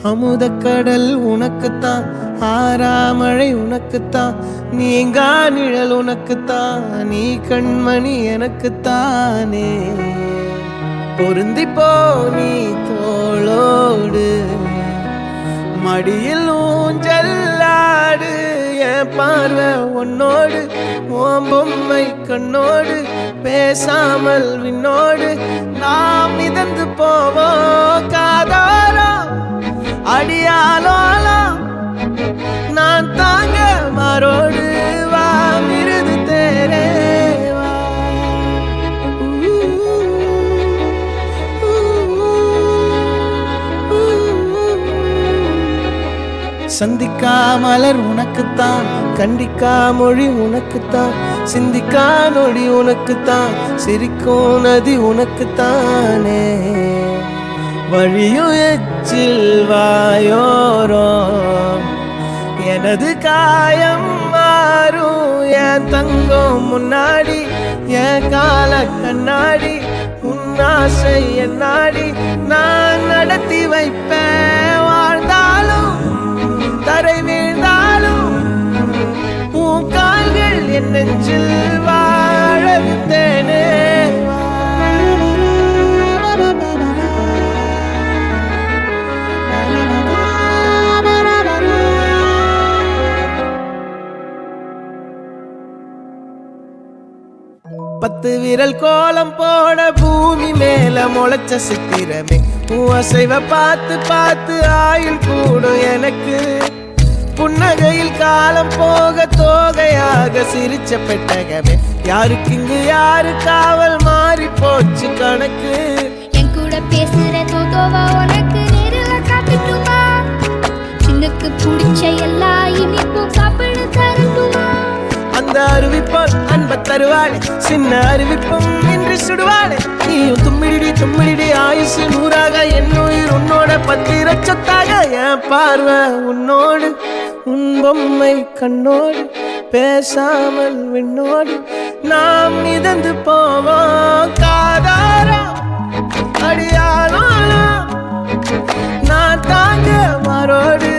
அமுதக்கடல் உனக்குத்தான், ஆறாமழை உனக்குத்தான், நீங்கா நிழல் உனக்குத்தான், நீ கண்மணி எனக்குத்தானே. பொருந்திப்போ நீ தோளோடு, மடியில் ஊஞ்சல்லாடு, என் பார்வை உன்னோடு, ஓம் பொம்மை கண்ணோடு, பேசாமல் விண்ணோடு நாம் மிதந்து போவோம் காதாரா அடியாலோலா. நான் தாங்க மாறோடு வா மிருது தேரே வா. சந்திக்கா மலர் உனக்குத்தான், கண்டிக்கா மொழி உனக்குத்தான், சிந்திக்கா நொடி உனக்குத்தான், சிரிக்கும் நதி உனக்குத்தானே. வழியும் எச்சில் வாயோரம் எனது காயம் மாறும், என் தங்கம் முன்னாடி என் கால கண்ணாடி, உன்னாசை என்னாடி நான் நடத்தி வைப்பேன். வாழ்ந்தாலும் தரை வீழ்ந்தாலும் உன் கால்கள் என் நெஞ்சில் வாழ விட்டேனே. பத்து விரல் கோலம் போட பூமி மேல முளைச்ச சித்திரமே, உன் அசைவ பார்த்து பார்த்து ஆயுள் கூடும் எனக்கு. புன்னகையில் காலம் போக தோகையாக சிரிச்ச பெட்டகமே, யாருக்கு இங்கு யாரு காவல் மாறி போச்சு கணக்கு. என் கூட பேசுற தோதோவா உனக்கு நேரில் காட்டுமா, சின்னுக்கு பிடிச்ச எல்லா இனிப்பும் சாப்பிட தரட்டுமா. அந்த அறிவிப்பால் அன்ப தருவாளே, சின்ன அறிவிப்பும் இன்று சுடுவாளே. நீயும் தும்மிடி தும்மிடி ஆயுசு நூறாக, என் உயிர் உன்னோட பத்திர சொத்தாக. என் பார்வை உன்னோடு, உன் பொம்மை கண்ணோடு, பேசாமல் விண்ணோடு நாம் மிதந்து போவோம் காதாரா அடியானோலா. நான் தாங்க மாறோடு